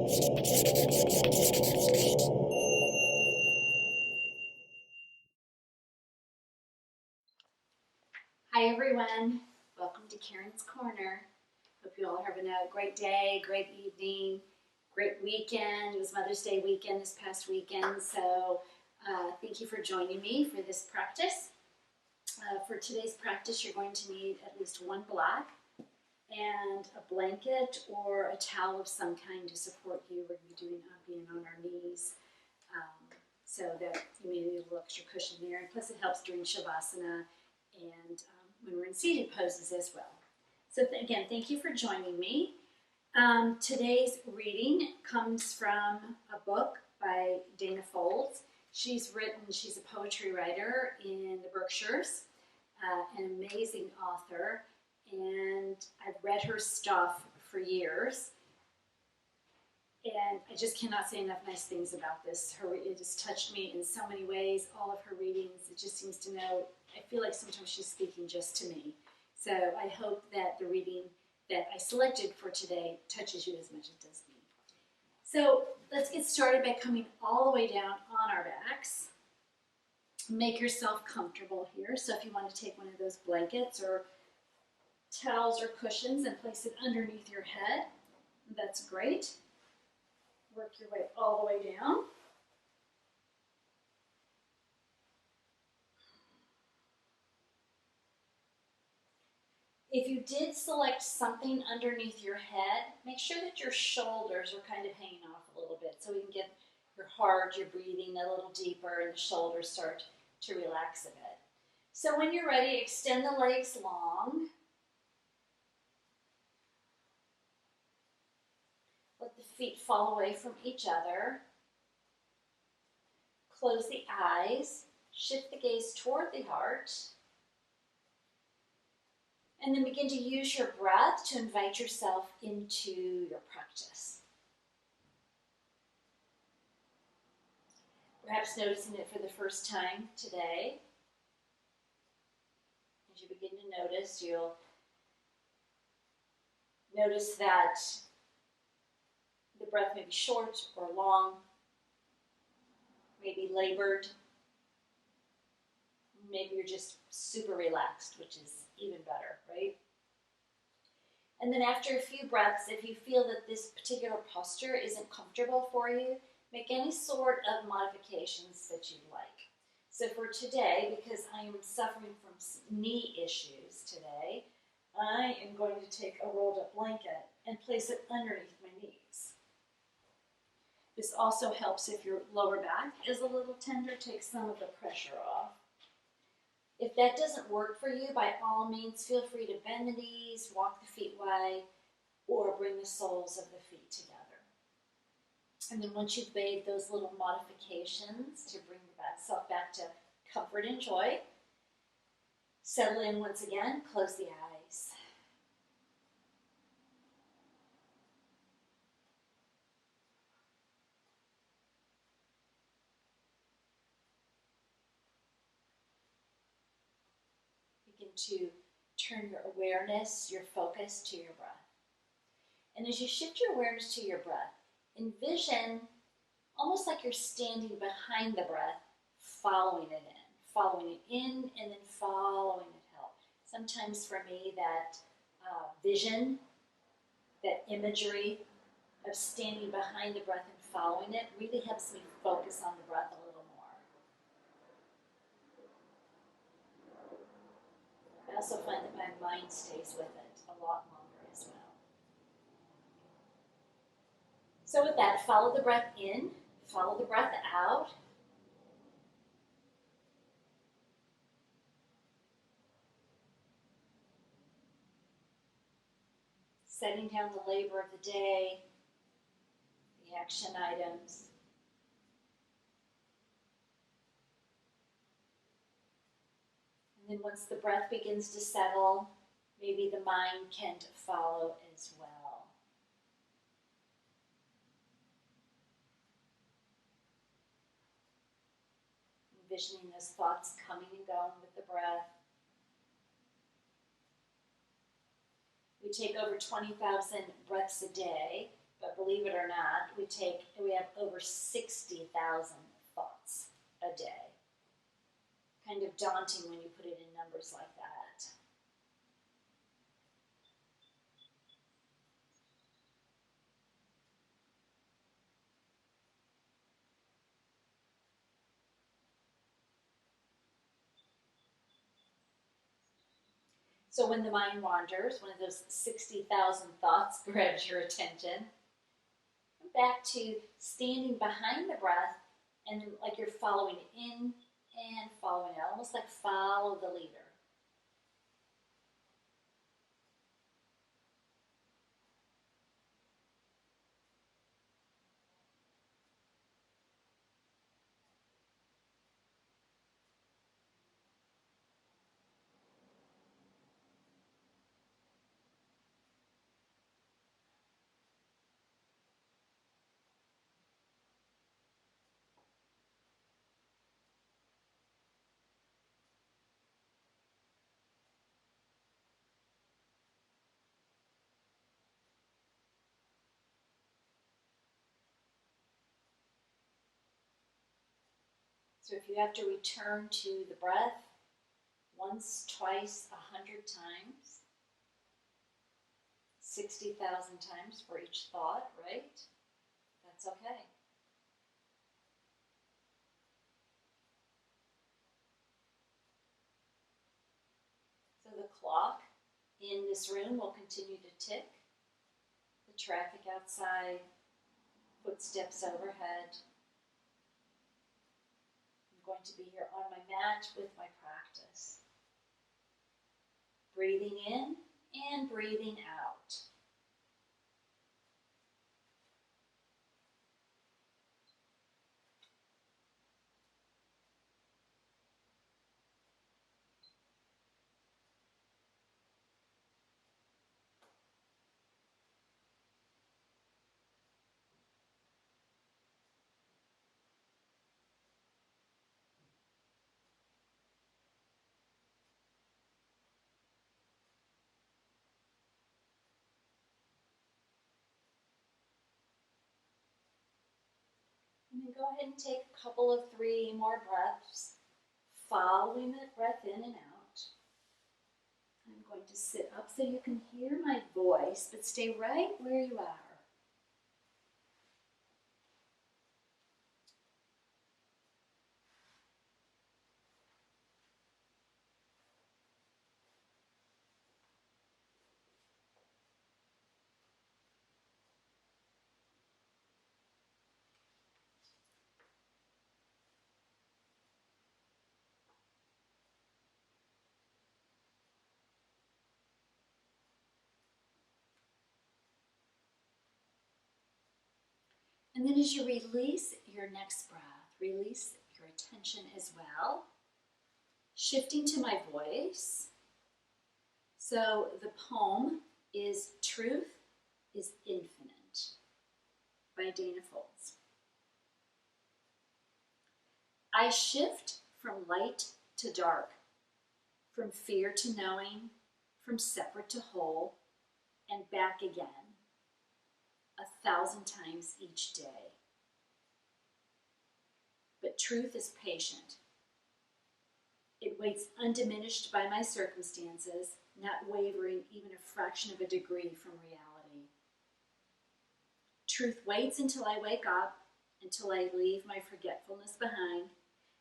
Hi everyone, welcome to Karen's Corner. Hope you all are having a great day, great evening, great weekend. It was Mother's Day weekend this past weekend, so thank you for joining me for this practice. For today's practice, you're going to need at least one block and a blanket or a towel of some kind to support you. We're going to be doing being on our knees, so that you may need a little extra cushion there. And plus it helps during Shavasana and when we're in seated poses as well. So again, thank you for joining me. Today's reading comes from a book by Dana Folds. She's a poetry writer in the Berkshires, an amazing author, and I've read her stuff for years. And I just cannot say enough nice things about this. It has touched me in so many ways. All of her readings, it just seems to know, I feel like sometimes she's speaking just to me. So I hope that the reading that I selected for today touches you as much as it does me. So let's get started by coming all the way down on our backs. Make yourself comfortable here. So if you want to take one of those blankets or towels or cushions and place it underneath your head, that's great. Work your way all the way down. If you did select something underneath your head, make sure that your shoulders are kind of hanging off a little bit so we can get your heart, your breathing a little deeper, and the shoulders start to relax a bit. So when you're ready, extend the legs long. Let the feet fall away from each other. Close the eyes. Shift the gaze toward the heart. And then begin to use your breath to invite yourself into your practice. Perhaps noticing it for the first time today. As you begin to notice, you'll notice that the breath may be short or long, maybe labored. Maybe you're just super relaxed, which is even better, right? And then after a few breaths, if you feel that this particular posture isn't comfortable for you, make any sort of modifications that you'd like. So for today, because I am suffering from knee issues today, I am going to take a rolled up blanket and place it underneath my knees. This also helps if your lower back is a little tender, take some of the pressure off. If that doesn't work for you, by all means, feel free to bend the knees, walk the feet wide, or bring the soles of the feet together. And then once you've made those little modifications to bring yourself back to comfort and joy, settle in once again, close the eyes. Begin to turn your awareness, your focus to your breath. And as you shift your awareness to your breath, envision almost like you're standing behind the breath, following it in and then following it out. Sometimes for me that vision, that imagery of standing behind the breath and following it really helps me focus on the breath a little more. I also find that my mind stays with it a lot longer as well. So with that, follow the breath in, follow the breath out. Setting down the labor of the day, the action items. And then once the breath begins to settle, maybe the mind can follow as well. Envisioning those thoughts coming and going with the breath. We take over 20,000 breaths a day, But believe it or not, we have over 60,000 thoughts a day. Kind of daunting when you put it in numbers like that. So when the mind wanders, one of those 60,000 thoughts grabs your attention, come back to standing behind the breath and like you're following in and following out, almost like follow the leader. So if you have to return to the breath once, twice, 100 times, 60,000 times for each thought, right? That's okay. So the clock in this room will continue to tick. The traffic outside, footsteps overhead. I'm going to be here on my mat with my practice. Breathing in and breathing out. And then go ahead and take a couple of 3 more breaths, following the breath in and out. I'm going to sit up so you can hear my voice, but stay right where you are. And then as you release your next breath, release your attention as well. Shifting to my voice. So the poem is Truth is Infinite by Dana Folds. I shift from light to dark, from fear to knowing, from separate to whole, and back again, 1,000 times each day. But truth is patient. It waits undiminished by my circumstances, not wavering even a fraction of a degree from reality. Truth waits until I wake up, until I leave my forgetfulness behind,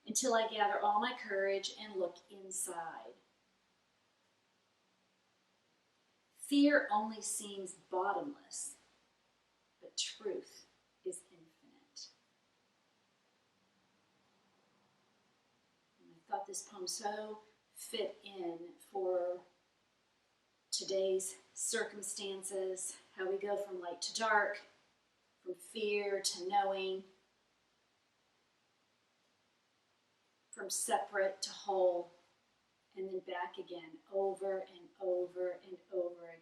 until I gather all my courage and look inside. Fear only seems bottomless, but truth is infinite. And I thought this poem so fit in for today's circumstances, how we go from light to dark, from fear to knowing, from separate to whole, and then back again, over and over and over again.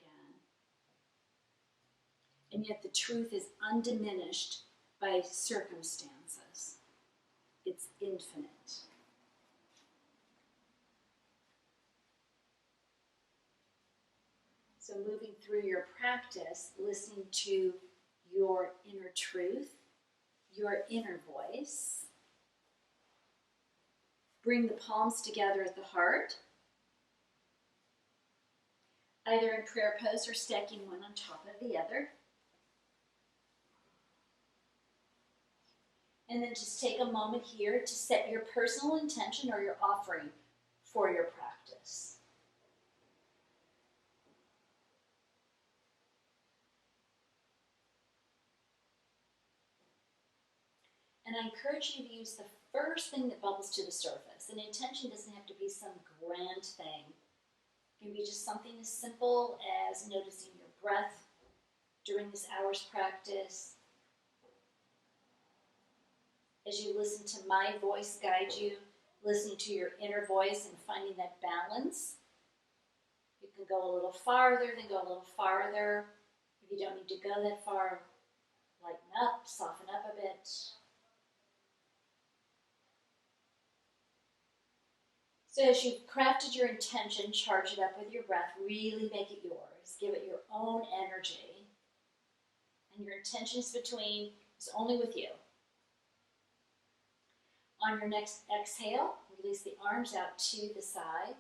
And yet the truth is undiminished by circumstances. It's infinite. So moving through your practice, listening to your inner truth, your inner voice. Bring the palms together at the heart, either in prayer pose or stacking one on top of the other. And then just take a moment here to set your personal intention or your offering for your practice. And I encourage you to use the first thing that bubbles to the surface. An intention doesn't have to be some grand thing. It can be just something as simple as noticing your breath during this hour's practice. As you listen to my voice guide you, listening to your inner voice and finding that balance. You can go a little farther, then go a little farther. If you don't need to go that far, lighten up, soften up a bit. So as you've crafted your intention, charge it up with your breath, really make it yours. Give it your own energy. And your intention is only with you. On your next exhale, release the arms out to the side.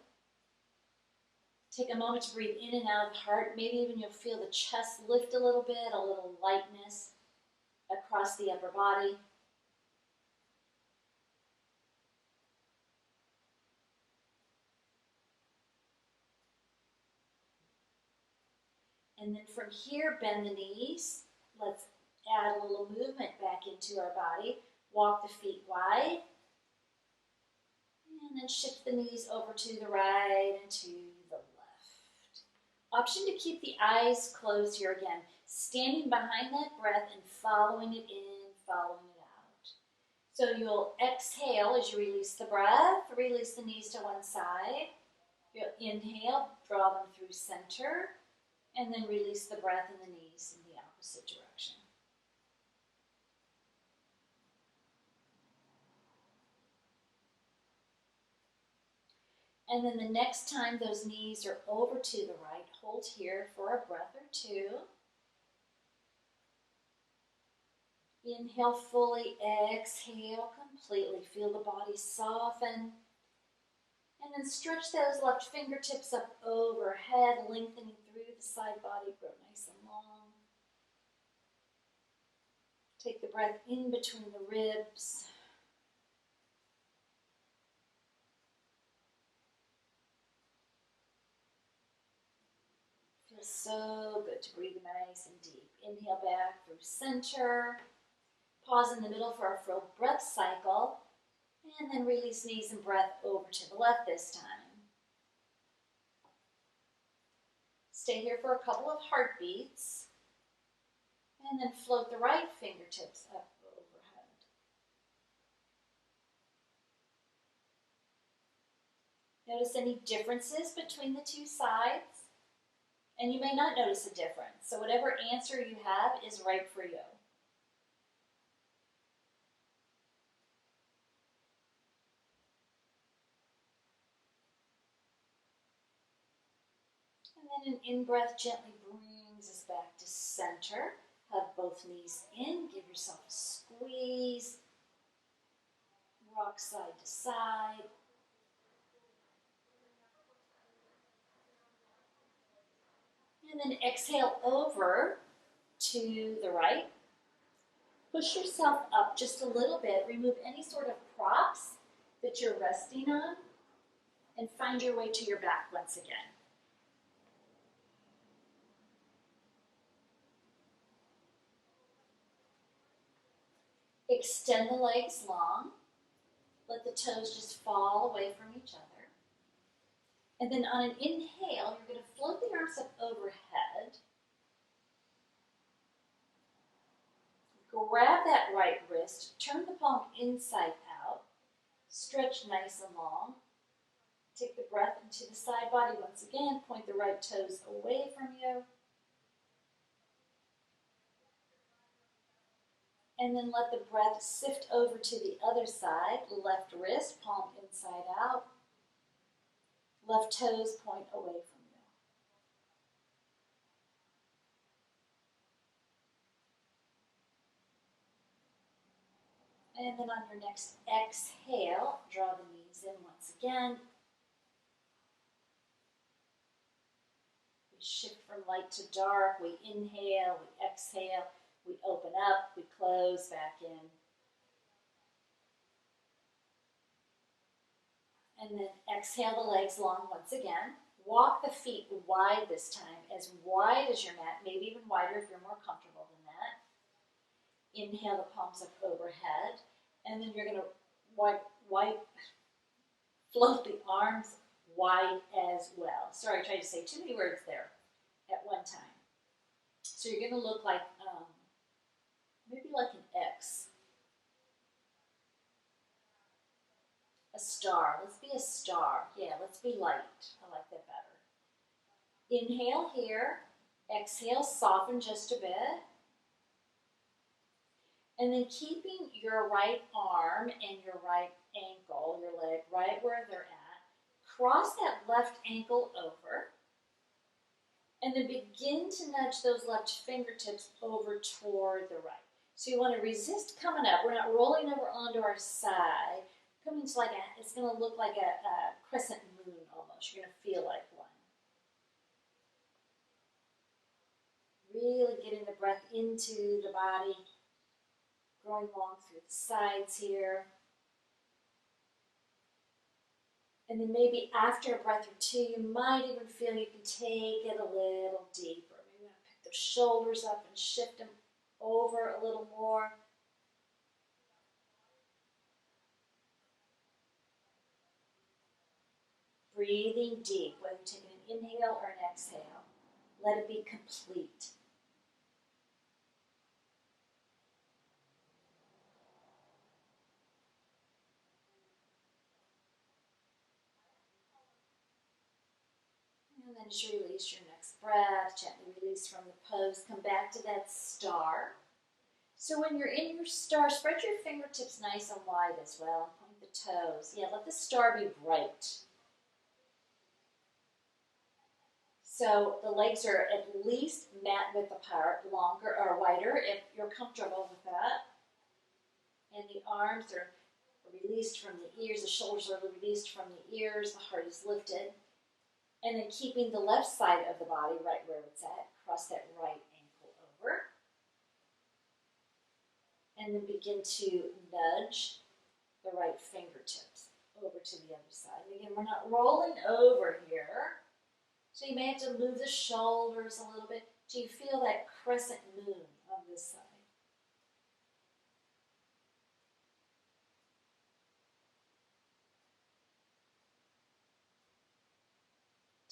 Take a moment to breathe in and out of the heart. Maybe even you'll feel the chest lift a little bit, a little lightness across the upper body. And then from here, bend the knees. Let's add a little movement back into our body. Walk the feet wide. And then shift the knees over to the right and to the left. Option to keep the eyes closed here again. Standing behind that breath and following it in, following it out. So you'll exhale as you release the breath. Release the knees to one side. You'll inhale, draw them through center. And then release the breath and the knees in the opposite direction. And then the next time those knees are over to the right, hold here for a breath or two. Inhale fully, exhale completely. Feel the body soften. And then stretch those left fingertips up overhead, lengthening through the side body, grow nice and long. Take the breath in between the ribs. Feels so good to breathe nice and deep. Inhale back through center. Pause in the middle for our full breath cycle. And then release knees and breath over to the left this time. Stay here for a couple of heartbeats. And then float the right fingertips up overhead. Notice any differences between the two sides. And you may not notice a difference. So whatever answer you have is right for you. And then an in-breath gently brings us back to center. Hug both knees in. Give yourself a squeeze. Rock side to side. And then exhale over to the right. Push yourself up just a little bit. Remove any sort of props that you're resting on. And find your way to your back once again. Extend the legs long. Let the toes just fall away from each other. And then on an inhale, you're going to float the arms up overhead. Grab that right wrist, turn the palm inside out, stretch nice and long. Take the breath into the side body once again, point the right toes away from you. And then let the breath sift over to the other side, left wrist, palm inside out. Left toes point away from you. And then on your next exhale, draw the knees in once again. We shift from light to dark. We inhale, we exhale, we open up, we close back in. And then exhale the legs long once again. Walk the feet wide this time, as wide as your mat, maybe even wider if you're more comfortable than that. Inhale the palms up overhead, and then you're going to float the arms wide as well. Sorry, I tried to say too many words there at one time. So you're going to look like, maybe like an X. A star. Let's be a star. Yeah, let's be light. I like that better. Inhale here. Exhale, soften just a bit. And then keeping your right arm and your right ankle, your leg, right where they're at. Cross that left ankle over. And then begin to nudge those left fingertips over toward the right. So you want to resist coming up. We're not rolling over onto our side. Coming to it's going to look like a crescent moon almost. You're going to feel like one. Really getting the breath into the body. Going long through the sides here. And then maybe after a breath or two, you might even feel you can take it a little deeper. Maybe you want to pick those shoulders up and shift them over a little more. Breathing deep, whether you're taking an inhale or an exhale. Let it be complete. And then as you release your next breath, gently release from the pose. Come back to that star. So when you're in your star, spread your fingertips nice and wide as well. Point the toes. Yeah, let the star be bright. So the legs are at least mat width apart, longer or wider if you're comfortable with that. And the arms are released from the ears, the shoulders are released from the ears, the heart is lifted. And then keeping the left side of the body right where it's at, cross that right ankle over. And then begin to nudge the right fingertips over to the other side. And again, we're not rolling over here. So you may have to move the shoulders a little bit. Do you feel that crescent moon on this side?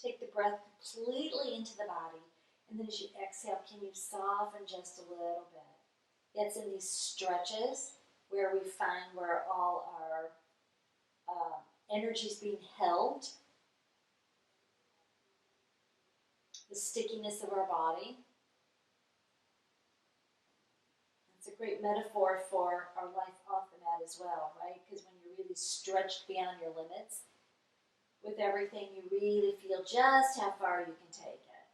Take the breath completely into the body. And then as you exhale, can you soften just a little bit? It's in these stretches where we find where all our energy is being held. The stickiness of our body. It's a great metaphor for our life off the mat as well, right? Because when you're really stretched beyond your limits, with everything, you really feel just how far you can take it.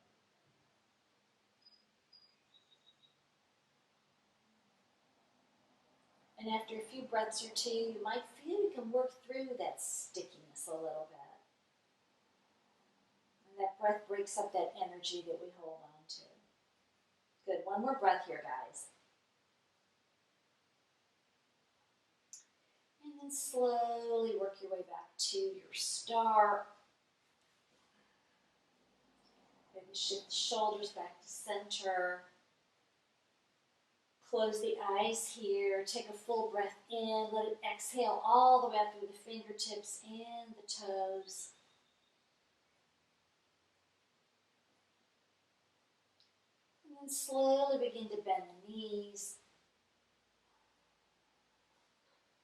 And after a few breaths or two, you might feel you can work through that stickiness a little bit. And that breath breaks up that energy that we hold on to. Good, one more breath here, guys. And then slowly work your way back to your star. Maybe shift the shoulders back to center. Close the eyes here. Take a full breath in. Let it exhale all the way up through the fingertips and the toes. And then slowly begin to bend the knees.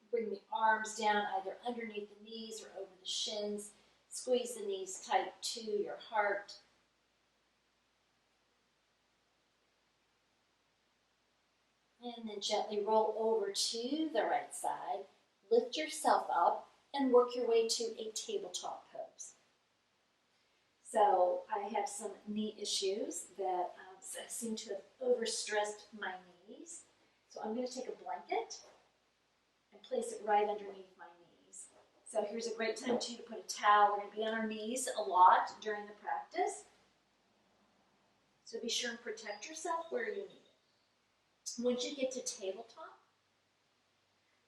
Bring the arms down either underneath the knees or over the shins. Squeeze the knees tight to your heart. And then gently roll over to the right side. Lift yourself up and work your way to a tabletop pose. So I have some knee issues that seem to have overstressed my knees. So I'm going to take a blanket and place it right underneath my knees. So here's a great time too to put a towel. We're going to be on our knees a lot during the practice. So be sure and protect yourself where you need it. Once you get to tabletop,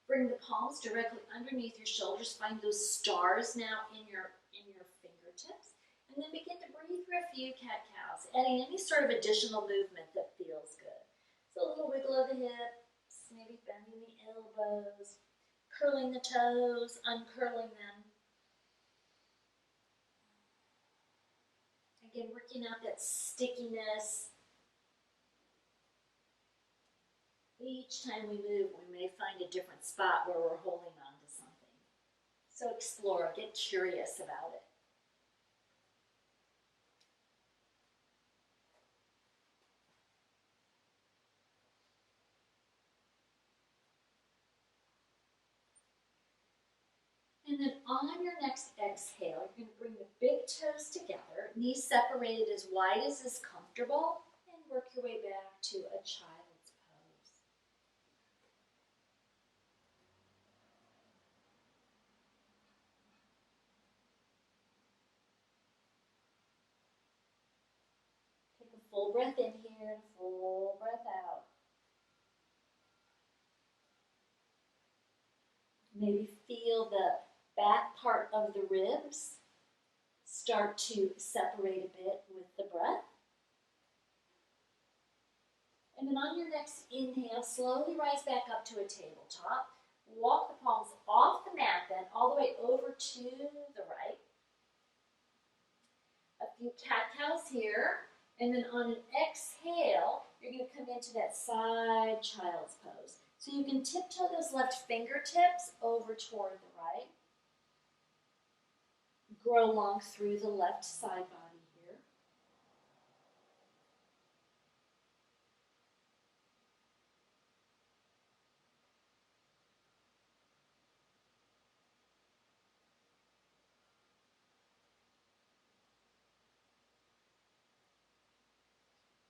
bring the palms directly underneath your shoulders. Find those stars now in your fingertips. And then begin to breathe through a few cat-cows, adding any sort of additional movement that feels good. So a little wiggle of the hips, maybe bending the elbows, curling the toes, uncurling them. Again, working out that stickiness. Each time we move, we may find a different spot where we're holding on to something. So explore, get curious about it. And then on your next exhale, you're going to bring the big toes together, knees separated as wide as is comfortable, and work your way back to a child's pose. Take a full breath in here and a full breath out. Maybe feel the back part of the ribs start to separate a bit with the breath. And then on your next inhale, slowly rise back up to a tabletop. Walk the palms off the mat then, all the way over to the right. A few cat-cows here. And then on an exhale, you're going to come into that side child's pose. So you can tiptoe those left fingertips over toward the right. Grow long through the left side body here.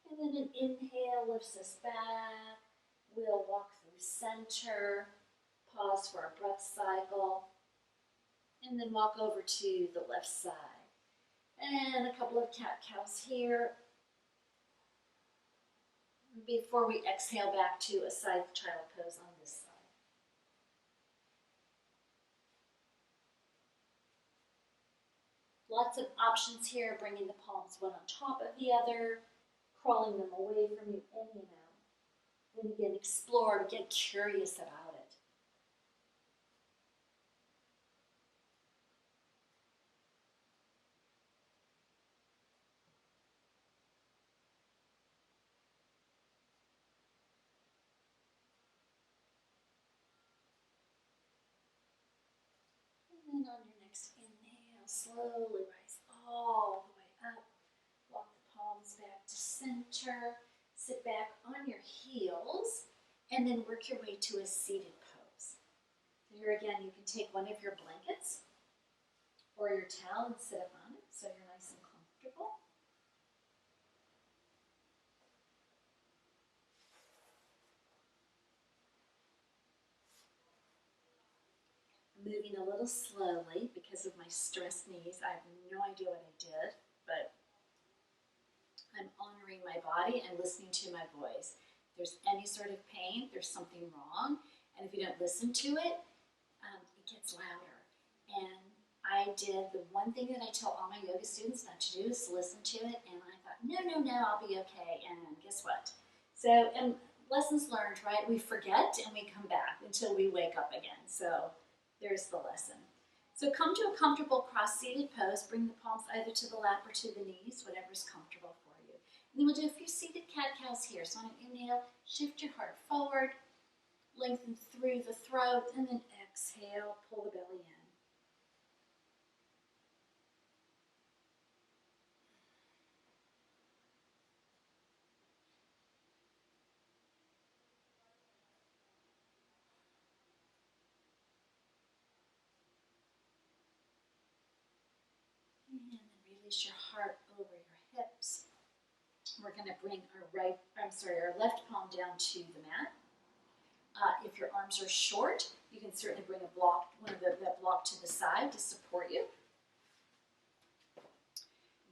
And then an inhale lifts us back. We'll walk through center, pause for our breath cycle, and then walk over to the left side. And a couple of cat-cows here before we exhale back to a side child pose on this side. Lots of options here, bringing the palms one on top of the other, crawling them away from you any amount. And again, explore, get curious about it. And then on your next inhale, slowly rise all the way up. Walk the palms back to center. Sit back on your heels, and then work your way to a seated pose. Here again, you can take one of your blankets or your towel and sit up on it so you're nice and comfortable. Moving a little slowly because of my stressed knees. I have no idea what I did, but I'm honoring my body and listening to my voice. If there's any sort of pain, there's something wrong, and if you don't listen to it, it gets louder. And I did the one thing that I tell all my yoga students not to do is listen to it, and I thought, no, I'll be okay, and guess what? So, and lessons learned, right? We forget and we come back until we wake up again. So there's the lesson. So come to a comfortable cross-seated pose. Bring the palms either to the lap or to the knees, whatever's comfortable for you. And then we'll do a few seated cat-cows here. So on an inhale, shift your heart forward, lengthen through the throat, and then exhale, pull the belly in. And then release your heart over your hips. We're going to bring our left palm down to the mat. If your arms are short, You can certainly bring a block, that block to the side to support you.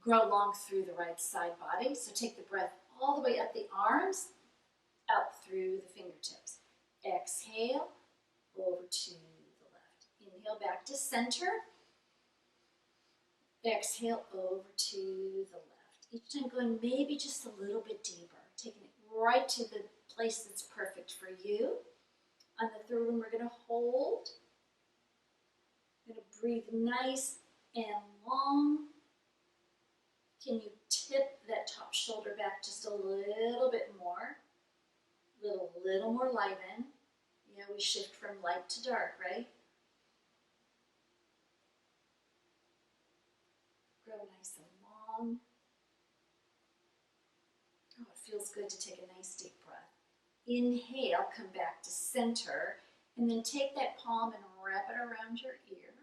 Grow long through the right side body. So take the breath all the way up the arms, out through the fingertips. Exhale, over to the left. Inhale back to center. Exhale over to the left. Each time going maybe just a little bit deeper. Taking it right to the place that's perfect for you. On the third one, we're going to hold. We're going to breathe nice and long. Can you tip that top shoulder back just a little bit more? Little more light in. Yeah, we shift from light to dark, right? Grow nice and long. Oh, it feels good to take a nice deep breath. Inhale, come back to center, and then take that palm and wrap it around your ear,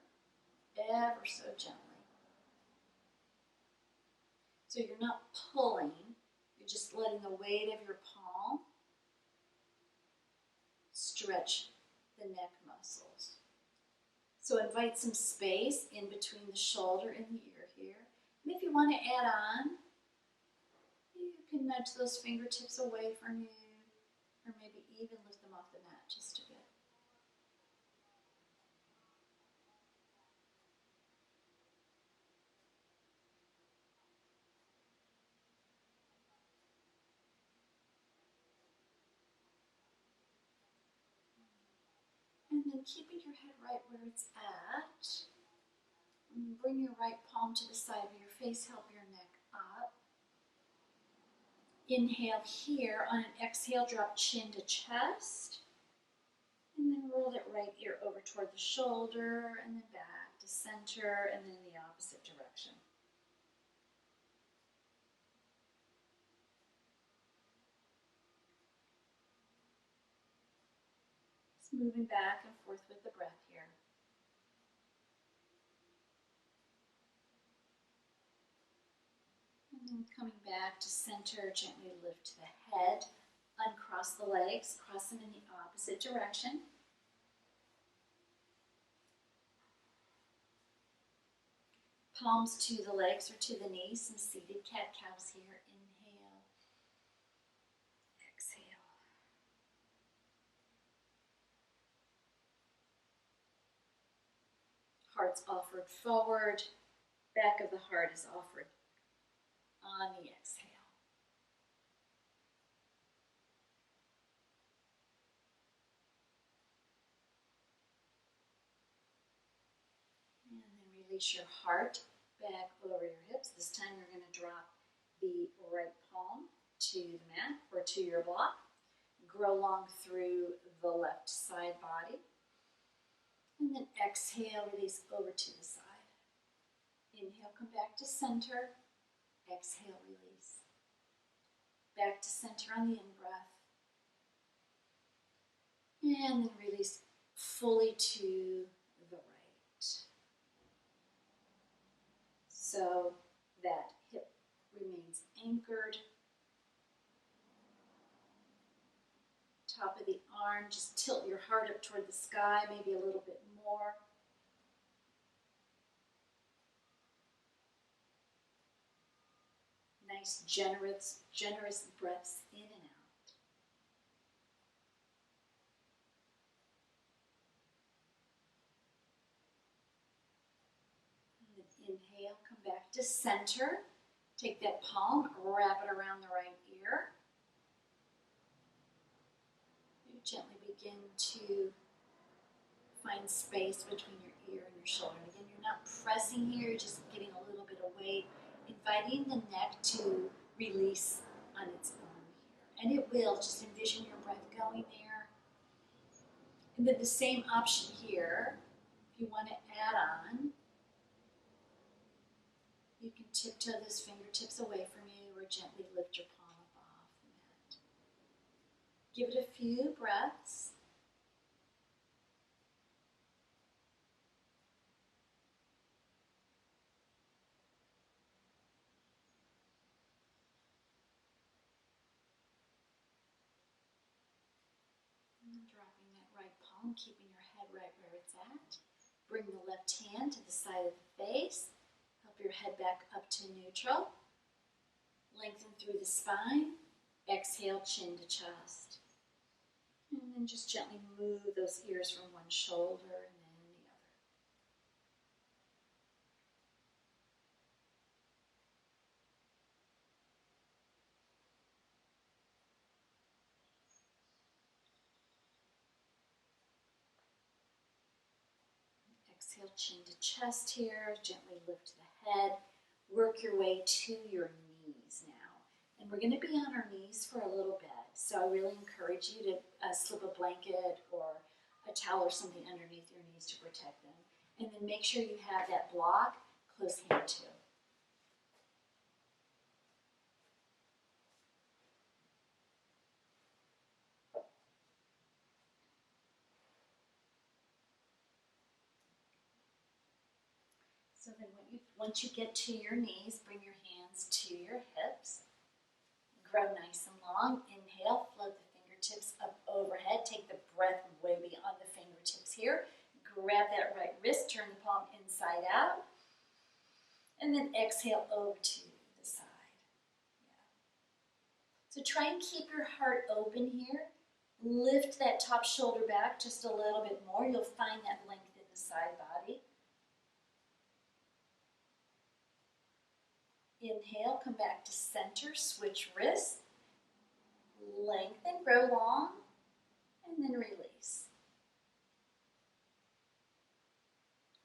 ever so gently. So you're not pulling, you're just letting the weight of your palm stretch the neck muscles. So invite some space in between the shoulder and the ear here. And if you want to add on, you can nudge those fingertips away from you, or maybe even lift them off the mat just a bit. And then keeping your head right where it's at. And bring your right palm to the side of your face, help your neck up. Inhale here. On an exhale, drop chin to chest. And then roll that right ear over toward the shoulder, and then back to center, and then in the opposite direction. Just moving back and forth with the breath here. And then coming back to center, gently lift the head, uncross the legs, cross them in the opposite direction. Palms to the legs or to the knees, some seated cat-cows here. Inhale, exhale. Heart's offered forward, back of the heart is offered on the exhale. And then release your heart back over your hips. This time you're going to drop the right palm to the mat or to your block. Grow long through the left side body. And then exhale, release over to the side. Inhale, come back to center. Exhale, release. Back to center on the in-breath. And then release fully to the right. So that hip remains anchored. Top of the arm, just tilt your heart up toward the sky, maybe a little bit more. Nice, generous breaths in and out. And then inhale, come back to center. Take that palm, wrap it around the right ear. You gently begin to find space between your ear and your shoulder. And again, you're not pressing here, you're just getting a little bit of weight, inviting the neck to release on its own here. And it will, just envision your breath going there. And then the same option here, if you want to add on, you can tiptoe those fingertips away from you or gently lift your palm up off the mat. Give it a few breaths. And then dropping that right palm long, keeping your head right where it's at. Bring the left hand to the side of the face. Help your head back up to neutral. Lengthen through the spine. Exhale, chin to chest. And then just gently move those ears from one shoulder and then the other. Exhale, chin to chest here. Gently lift the head. Work your way to your knees now. And we're going to be on our knees for a little bit. So I really encourage you to slip a blanket or a towel or something underneath your knees to protect them. And then make sure you have that block close hand to. So then once you get to your knees, bring your hands to your hips. Grow nice and long. Inhale, float the fingertips up overhead. Take the breath way beyond the fingertips here. Grab that right wrist, turn the palm inside out. And then exhale over to the side. Yeah. So try and keep your heart open here. Lift that top shoulder back just a little bit more. You'll find that length in the side body. Inhale, come back to center, switch wrists. Lengthen, grow long, and then release.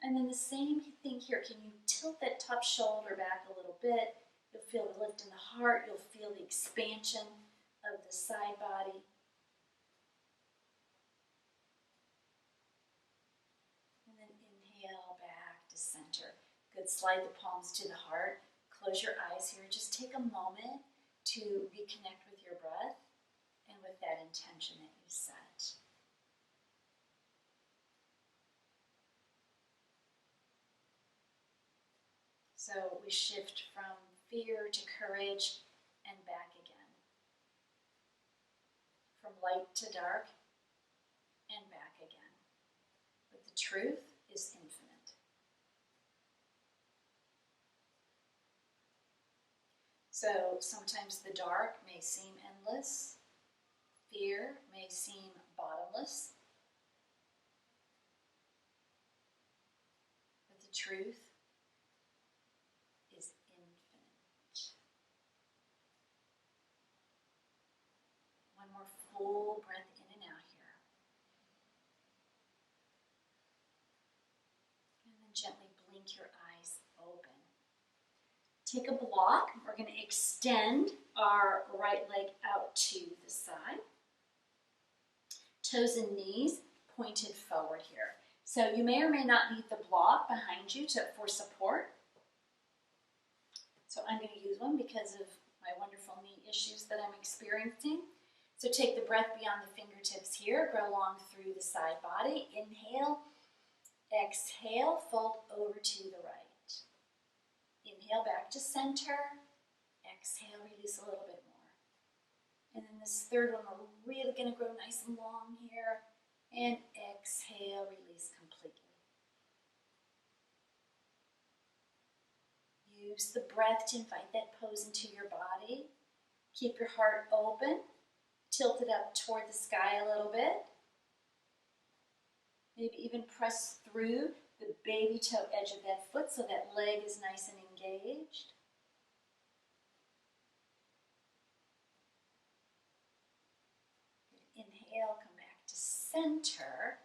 And then the same thing here. Can you tilt that top shoulder back a little bit? You'll feel the lift in the heart. You'll feel the expansion of the side body. And then inhale back to center. Good. Slide the palms to the heart. Close your eyes here. Just take a moment to reconnect with your breath and with that intention that you set. So we shift from fear to courage and back again. From light to dark and back again. But the truth is infinite. So sometimes the dark may seem endless. Fear may seem bottomless. But the truth is infinite. One more full breath in and out here. And then gently blink your eyes open. Take a block. We're going to extend our right leg out to the side. Toes and knees pointed forward here. So you may or may not need the block behind you for support. So I'm going to use one because of my wonderful knee issues that I'm experiencing. So take the breath beyond the fingertips here. Grow long through the side body. Inhale. Exhale. Fold over to the right. Inhale back to center. Exhale, release a little bit more. And then this third one, we're really going to grow nice and long here. And exhale, release completely. Use the breath to invite that pose into your body. Keep your heart open. Tilt it up toward the sky a little bit. Maybe even press through the baby toe edge of that foot so that leg is nice and engaged. Inhale, come back to center,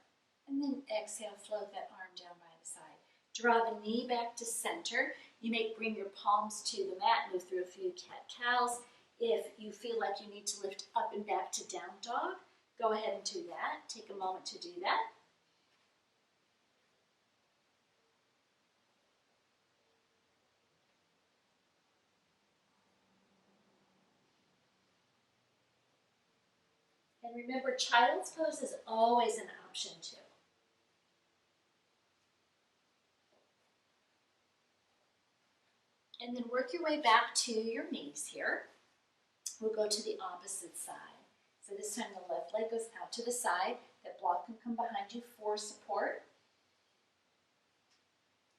and then exhale, float that arm down by the side. Draw the knee back to center. You may bring your palms to the mat, move through a few cat-cows. If you feel like you need to lift up and back to down dog, go ahead and do that. Take a moment to do that. And remember, child's pose is always an option too. And then work your way back to your knees here. We'll go to the opposite side. So this time the left leg goes out to the side. That block can come behind you for support.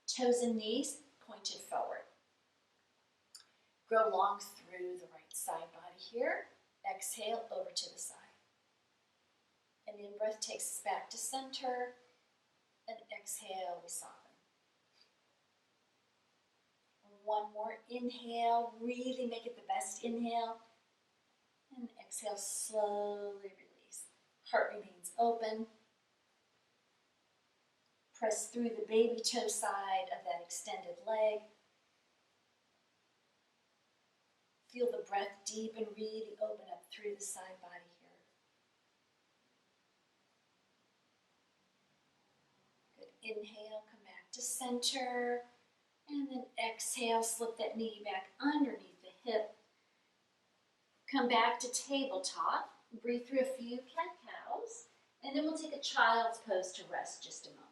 Toes and knees pointed forward. Grow long through the right side body here. Exhale over to the side. And the in-breath takes us back to center. And exhale, we soften. One more inhale, really make it the best inhale. And exhale, slowly release. Heart remains open. Press through the baby toe side of that extended leg. Feel the breath deep and really open up through the side body here. Good. Inhale, come back to center. And then exhale, slip that knee back underneath the hip. Come back to tabletop. Breathe through a few cat-cows. And then we'll take a child's pose to rest just a moment.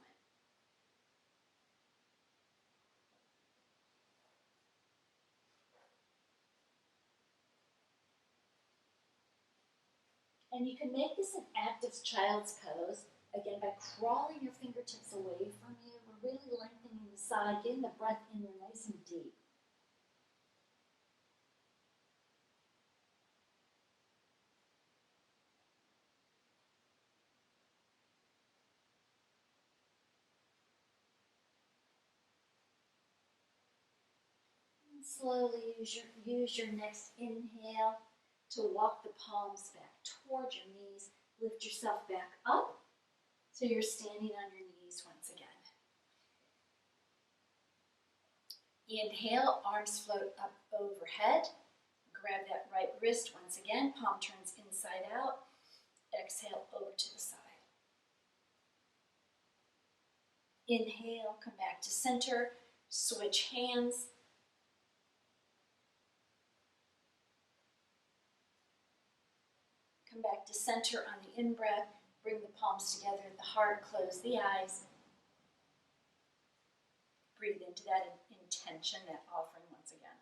And you can make this an active child's pose, again, by crawling your fingertips away from you. We're really lengthening the side, getting the breath in there nice and deep. And slowly use your next inhale to walk the palms back towards your knees. Lift yourself back up so you're standing on your knees once again. Inhale, arms float up overhead. Grab that right wrist once again. Palm turns inside out. Exhale over to the side. Inhale, come back to center. Switch hands. Come back to center on the in-breath. Bring the palms together at the heart. Close the eyes. Breathe into that intention, that offering once again.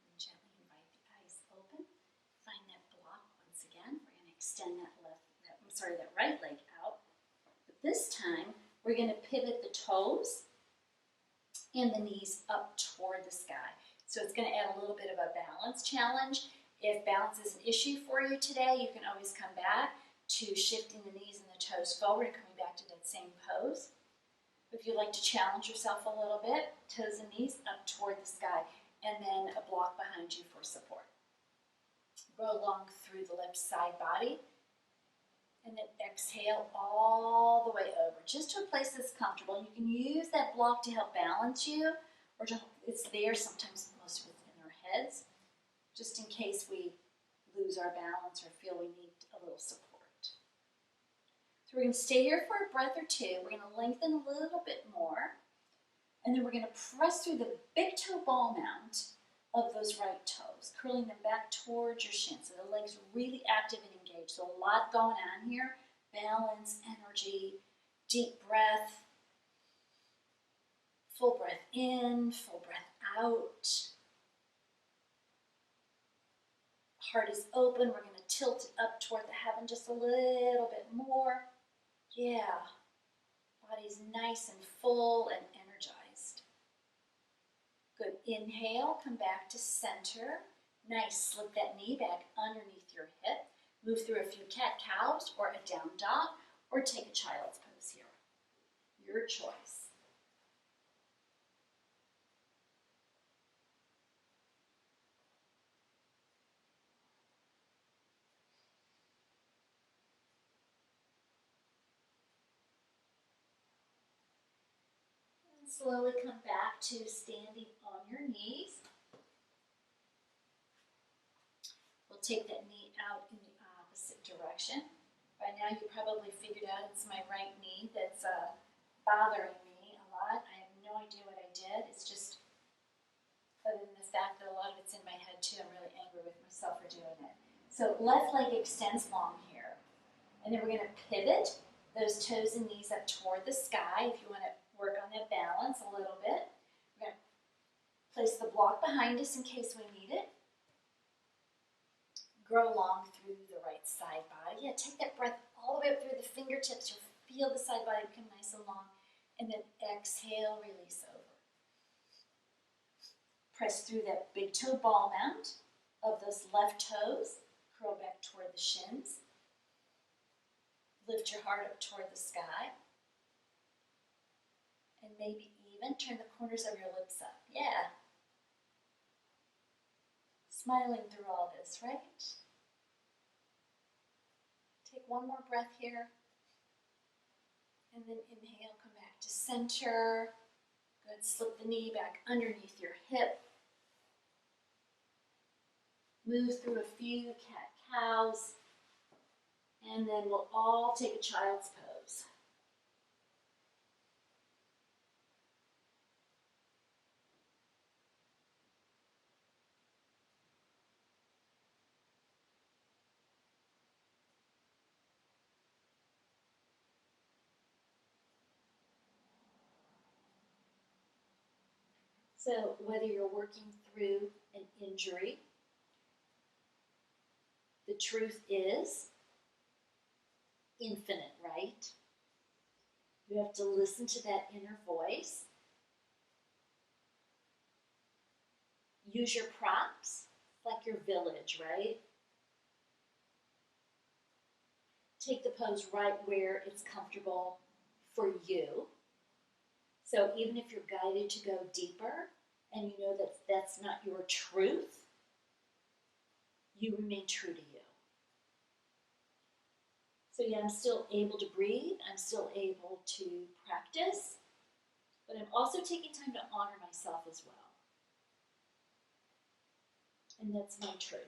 And gently invite the eyes open. Find that block once again. We're going to extend that right leg out. But this time, we're going to pivot the toes and the knees up toward the sky. So it's going to add a little bit of a balance challenge. If balance is an issue for you today, you can always come back to shifting the knees and the toes forward and coming back to that same pose. If you'd like to challenge yourself a little bit, toes and knees up toward the sky, and then a block behind you for support. Grow long through the left side body. And then exhale all the way over, just to a place that's comfortable. You can use that block to help balance you, or it's there sometimes, most of it's in our heads, just in case we lose our balance or feel we need a little support. So we're going to stay here for a breath or two. We're going to lengthen a little bit more, and then we're going to press through the big toe ball mount of those right toes, curling them back towards your shin. So the legs are really active and engaged. So a lot going on here. Balance, energy, deep breath. Full breath in, full breath out. Heart is open. We're going to tilt it up toward the heaven just a little bit more. Yeah. Body's nice and full and energized. Good. Inhale, come back to center. Nice. Slip that knee back underneath your hip. Move through a few cat-cows or a down dog, or take a child's pose here. Your choice. And slowly come back to standing on your knees. We'll take that knee out in the opposite direction. By now you probably figured out it's my right knee that's bothering me a lot. I have no idea what I did. It's just, other than the fact that a lot of it's in my head too, I'm really angry with myself for doing it. So left leg extends long here. And then we're going to pivot those toes and knees up toward the sky if you want to work on that balance a little bit. We're going to place the block behind us in case we need it. Grow long through the right side body. Yeah, take that breath all the way up through the fingertips. You'll feel the side body become nice and long. And then exhale, release over. Press through that big toe ball mount of those left toes. Curl back toward the shins. Lift your heart up toward the sky. And maybe even turn the corners of your lips up. Yeah. Smiling through all this, right? Take one more breath here. And then inhale, come back to center. Good, slip the knee back underneath your hip. Move through a few cat-cows. And then we'll all take a child's pose. So whether you're working through an injury, the truth is infinite, right? You have to listen to that inner voice. Use your props, like your village, right? Take the pose right where it's comfortable for you. So even if you're guided to go deeper and you know that that's not your truth, you remain true to you. So yeah, I'm still able to breathe. I'm still able to practice, but I'm also taking time to honor myself as well. And that's my truth.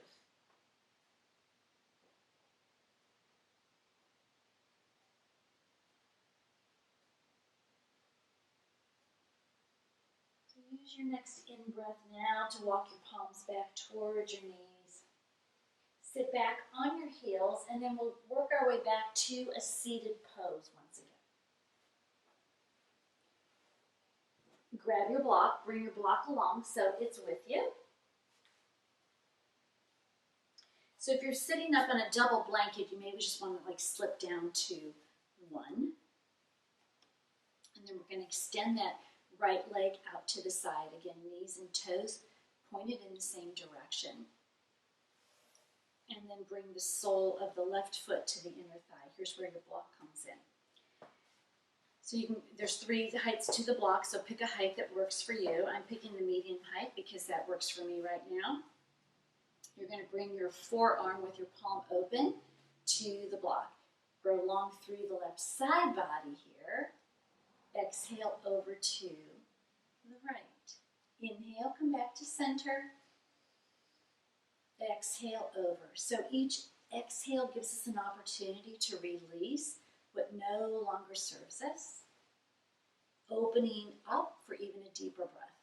So use your next in-breath now to walk your palms back towards your knees. Sit back on your heels, and then we'll work our way back to a seated pose once again. Grab your block, bring your block along so it's with you. So if you're sitting up on a double blanket, you maybe just want to slip down to one. And then we're going to extend that right leg out to the side. Again, knees and toes pointed in the same direction. And then bring the sole of the left foot to the inner thigh. Here's where your block comes in. So there's 3 heights to the block, so pick a height that works for you. I'm picking the medium height because that works for me right now. You're going to bring your forearm with your palm open to the block. Grow long through the left side body here. Exhale over to the right. Inhale, come back to center. Exhale over. So each exhale gives us an opportunity to release what no longer serves us, opening up for even a deeper breath.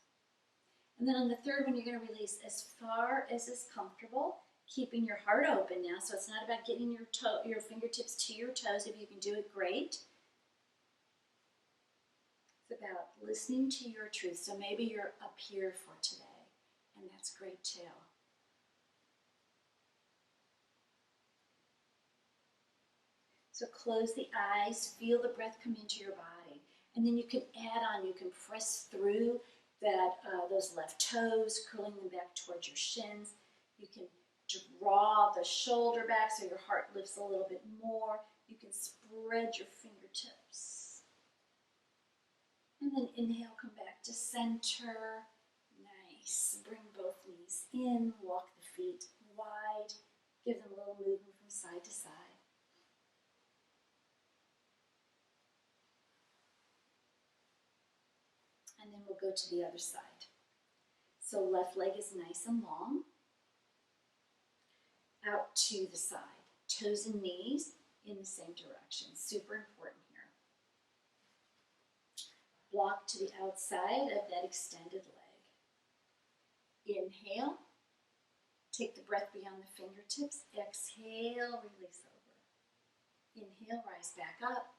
And then on the third one, you're going to release as far as is comfortable, keeping your heart open now. So it's not about getting your fingertips to your toes. If you can do it, great. It's about listening to your truth. So maybe you're up here for today, and that's great too. So close the eyes, feel the breath come into your body. And then you can add on, you can press through those left toes, curling them back towards your shins. You can draw the shoulder back so your heart lifts a little bit more. You can spread your fingertips. And then inhale, come back to center. Nice. Bring both knees in, walk the feet wide. Give them a little movement from side to side. And then we'll go to the other side. So left leg is nice and long. Out to the side. Toes and knees in the same direction. Super important here. Block to the outside of that extended leg. Inhale. Take the breath beyond the fingertips. Exhale, release over. Inhale, rise back up.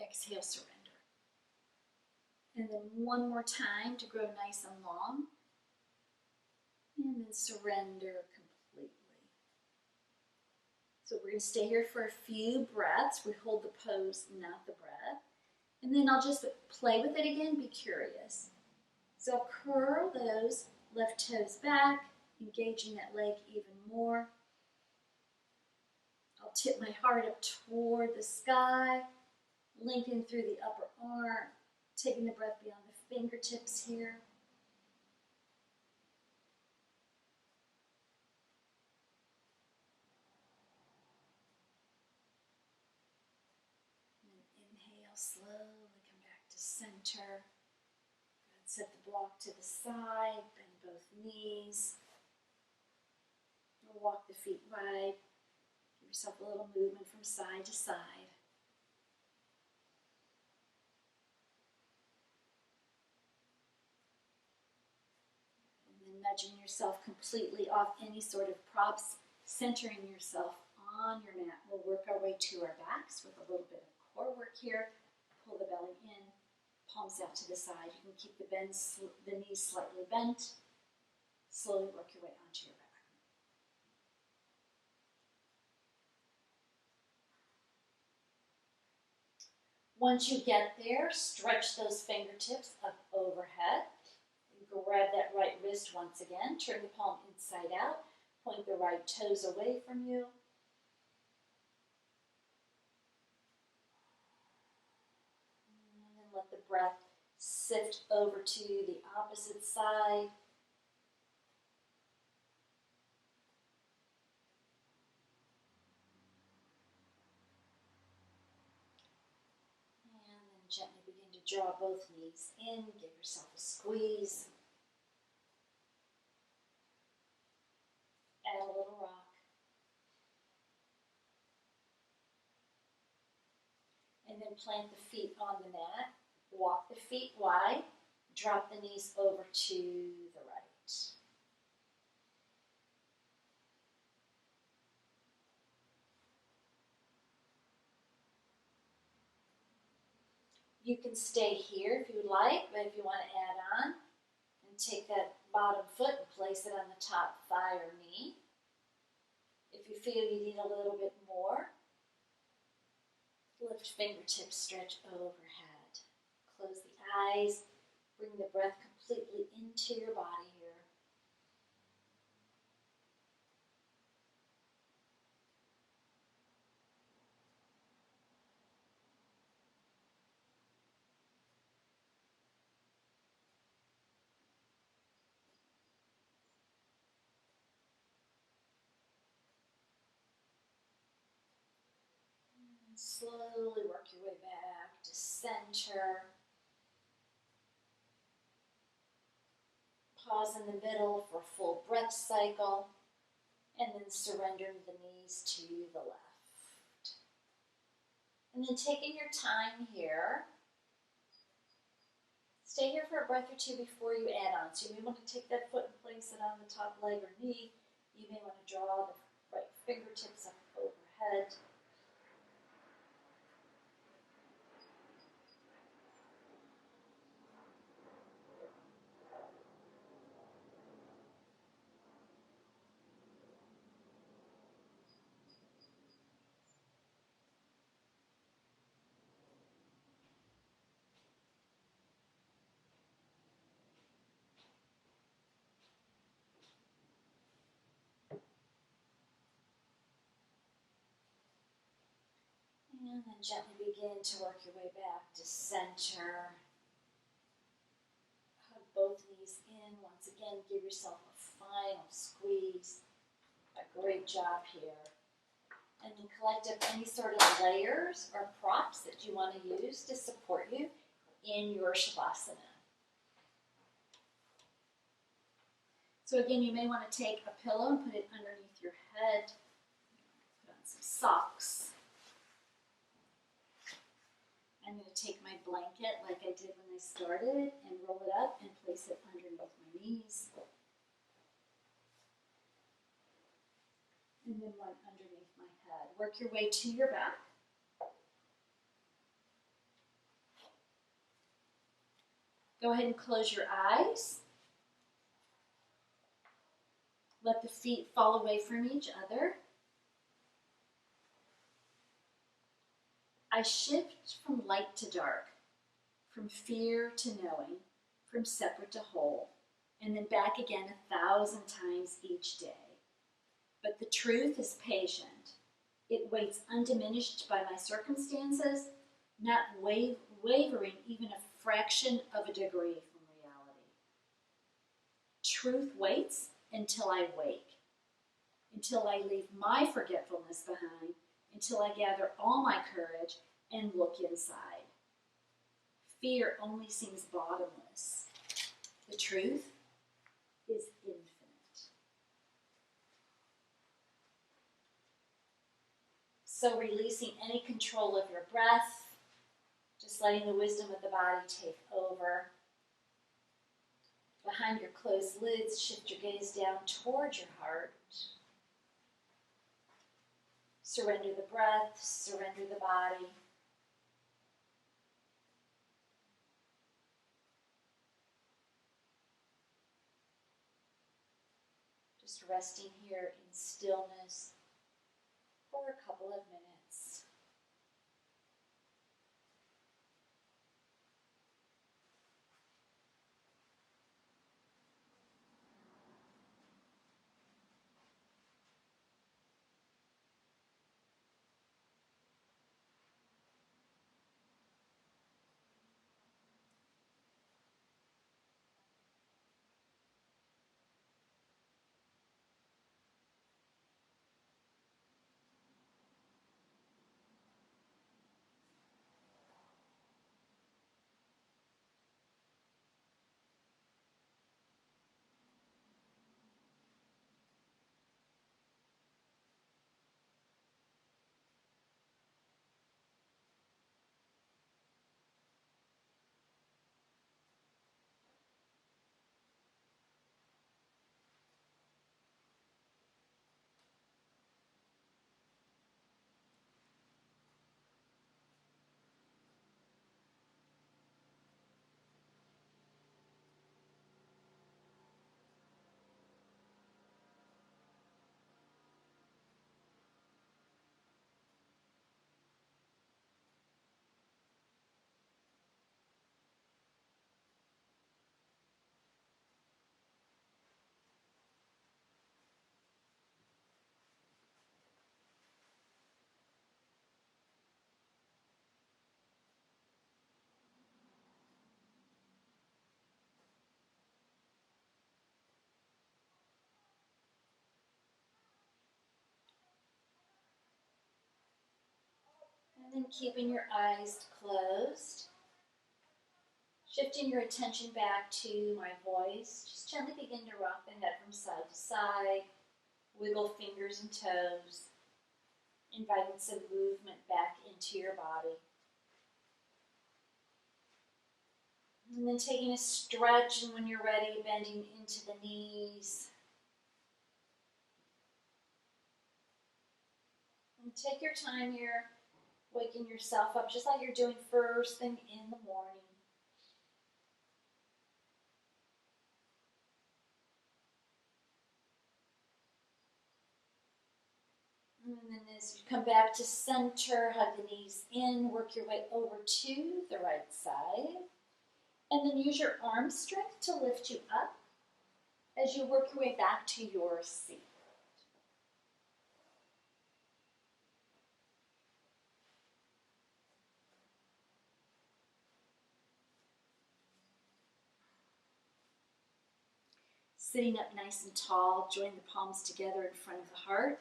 Exhale, surrender. And then one more time to grow nice and long. And then surrender completely. So we're going to stay here for a few breaths. We hold the pose, not the breath. And then I'll just play with it again, be curious. So curl those left toes back, engaging that leg even more. I'll tip my heart up toward the sky, lengthen through the upper arm, taking the breath beyond the fingertips here. And inhale, slowly come back to center. Set the block to the side, bend both knees. Walk the feet wide. Give yourself a little movement from side to side. And then nudging yourself completely off any sort of props, centering yourself on your mat. We'll work our way to our backs with a little bit of core work here. Pull the belly in, palms out to the side. You can keep the knees slightly bent. Slowly work your way onto your back. Once you get there, stretch those fingertips up overhead. Grab that right wrist once again. Turn the palm inside out. Point the right toes away from you. And then let the breath sift over to the opposite side. And then gently begin to draw both knees in. Give yourself a squeeze. Add a little rock. And then plant the feet on the mat. Walk the feet wide. Drop the knees over to the right. You can stay here if you would like, but if you want to add on, and take that bottom foot and place it on the top thigh or knee. If you feel you need a little bit more, lift fingertips, stretch overhead. Close the eyes, bring the breath completely into your body here. And slowly work your way back to center. Pause in the middle for a full breath cycle, and then surrender the knees to the left. And then taking your time here, stay here for a breath or two before you add on. So you may want to take that foot and place it on the top leg or knee. You may want to draw the right fingertips up overhead. And then gently begin to work your way back to center. Hug both knees in. Once again, give yourself a final squeeze. A great job here. And then collect up any sort of layers or props that you want to use to support you in your Shavasana. So again, you may want to take a pillow and put it underneath your head. Put on some socks. I'm going to take my blanket like I did when I started and roll it up and place it underneath my knees. And then one underneath my head. Work your way to your back. Go ahead and close your eyes. Let the feet fall away from each other. I shift from light to dark, from fear to knowing, from separate to whole, and then back again 1,000 times each day. But the truth is patient. It waits undiminished by my circumstances, not wavering even a fraction of a degree from reality. Truth waits until I wake, until I leave my forgetfulness behind, until I gather all my courage and look inside. Fear only seems bottomless. The truth is infinite. So releasing any control of your breath, just letting the wisdom of the body take over. Behind your closed lids, shift your gaze down toward your heart. Surrender the breath, surrender the body. Just resting here in stillness for a couple of minutes. And then keeping your eyes closed, shifting your attention back to my voice. Just gently begin to rock the head from side to side, wiggle fingers and toes, inviting some movement back into your body. And then taking a stretch, and when you're ready, bending into the knees. And take your time here, waking yourself up just like you're doing first thing in the morning. And then as you come back to center, hug the knees in, work your way over to the right side. And then use your arm strength to lift you up as you work your way back to your seat. Sitting up nice and tall, join the palms together in front of the heart.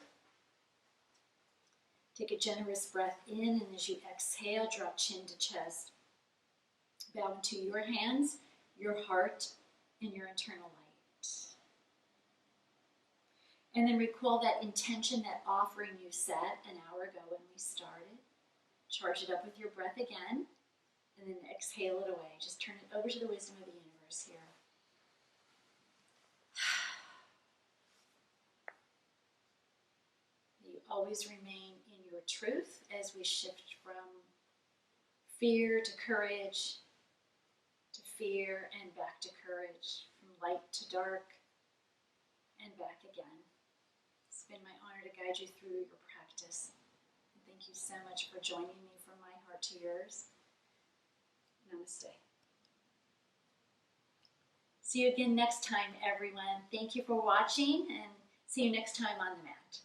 Take a generous breath in, and as you exhale, drop chin to chest. Bow into your hands, your heart, and your internal light. And then recall that intention, that offering you set an hour ago when we started. Charge it up with your breath again, and then exhale it away. Just turn it over to the wisdom of the universe here. You always remain in your your truth as we shift from fear to courage, to fear and back to courage, from light to dark and back again. It's been my honor to guide you through your practice. And thank you so much for joining me from my heart to yours. Namaste. See you again next time, everyone. Thank you for watching, and see you next time on the mat.